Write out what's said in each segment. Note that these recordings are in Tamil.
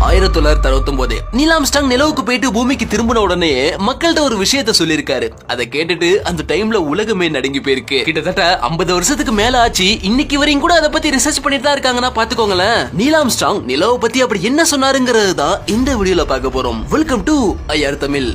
1969 நீல் ஆம்ஸ்ட்ராங் நிலவுக்கு போயிட்டு பூமிக்கு திரும்பின உடனே மக்கள்கிட்ட ஒரு விஷயத்த சொல்லிருக்காரு. அதை கேட்டுட்டு அந்த டைம்ல உலகமே நடுங்கி போயிருக்கு. கிட்டத்தட்ட 50 வருஷத்துக்கு மேல ஆச்சு. இன்னைக்கு வரையும் கூட அதை பத்தி ரிசர்ச் பண்ணிட்டு தான் இருக்காங்கன்னா பாத்துக்கோங்களேன். நீல் ஆம்ஸ்ட்ராங் நிலவை பத்தி அப்படி என்ன சொன்னாருங்கிறது தான் இந்த வீடியோல பார்க்க போறோம். Welcome to IR Tamil.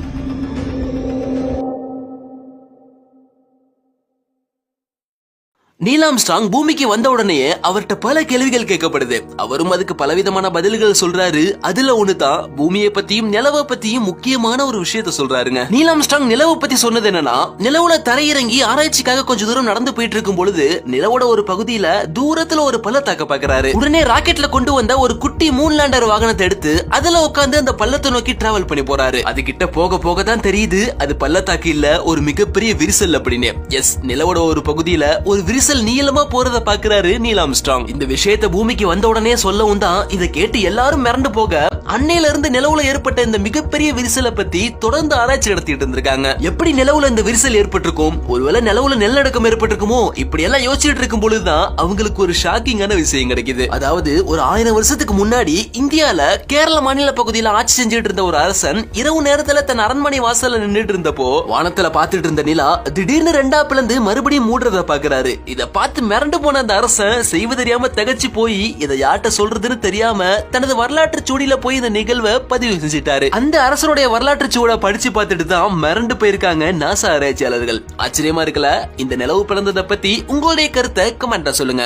Neil Armstrong பூமிக்கு வந்த உடனே அவர்கிட்ட பல கேள்விகள் கேட்கப்படுது. அவரும் அதுக்கு பலவிதமான பதில்கள் சொல்றாரு. அதுல ஒண்ணுதான் பூமியை பத்தியும் நிலவை பத்தியும் முக்கியமான ஒரு விஷயத்த சொல்றாருங்க. நீல் ஆம்ஸ்ட்ராங் நிலவை பத்தி சொன்னது என்னன்னா, நிலவுல தரையிறங்கி ஆராய்ச்சிக்காக கொஞ்சம் தூரம் நடந்து போயிட்டு இருக்கும் பொழுது நிலவோட ஒரு பகுதியில தூரத்துல ஒரு பள்ளத்தாக்க பாக்குறாரு. உடனே ராக்கெட்ல கொண்டு வந்த ஒரு குட்டி மூன் லேண்டர் வாகனத்தை எடுத்து அதுல உட்காந்து அந்த பள்ளத்தை நோக்கி டிராவல் பண்ணி போறாரு. அது கிட்ட போக போக தான் தெரியுது அது பள்ளத்தாக்கு இல்ல, ஒரு மிகப்பெரிய விரிசல் அப்படின்னு. எஸ், நிலவோட ஒரு பகுதியில ஒரு விரிசல் நீளமா போறத பாக்குறாரு நீல் ஆம்ஸ்ட்ராங். இந்த விஷயத்தை பூமிக்கு வந்த உடனே சொல்லவும் தான் இதை கேட்டு எல்லாரும் மிரண்டு போக அன்னையில இருந்து நிலவுல ஏற்பட்ட இந்த மிகப்பெரிய விரிசலை பத்தி தொடர்ந்து ஆராய்ச்சி நடத்திட்டு இருந்திருக்காங்க. எப்படி நிலவுல இந்த விரிசல் ஏற்பட்டிருக்கும், ஒருவேளை நிலவுல நிலநடுக்கம் ஏற்பட்டிருக்குமோ, இப்படி எல்லாம் யோசிச்சுட்டு இருக்கும் பொழுதுதான் அவங்களுக்கு ஒரு ஷாக்கிங்கான விஷயம் கிடைக்குது. அதாவது ஒரு 1000 வருஷத்துக்கு முன்னாடி இந்தியால கேரள மாநில பகுதியில ஆட்சி செஞ்சுட்டு இருந்த ஒரு அரசன் இரவு நேரத்துல தன் அரண்மனை வாசல்ல நின்றுட்டு இருந்தப்போ வானத்துல பாத்துட்டு இருந்த நிலா திடீர்னு ரெண்டா பிளந்து மறுபடியும் மூடுறத பாக்குறாரு. இத பார்த்து மிரண்டு போன அந்த அரசன் செய்வதறியாம தகச்சு போய் இதை யார்கிட்ட சொல்றதுன்னு தெரியாம தனது வரலாற்று சூடியில போய் இந்த நிகழ்வை பதிவு செஞ்சிட்டாரு. அந்த அரசனுடைய வரலாற்று சூட படிச்சு பார்த்துட்டு தான் மிரண்டு போயிருக்காங்க நாசா ஆராய்ச்சியாளர்கள். ஆச்சரியமா இருக்கல? இந்த நிலவு பிறந்ததை பத்தி உங்களுடைய கருத்தை கமெண்ட்ல சொல்லுங்க.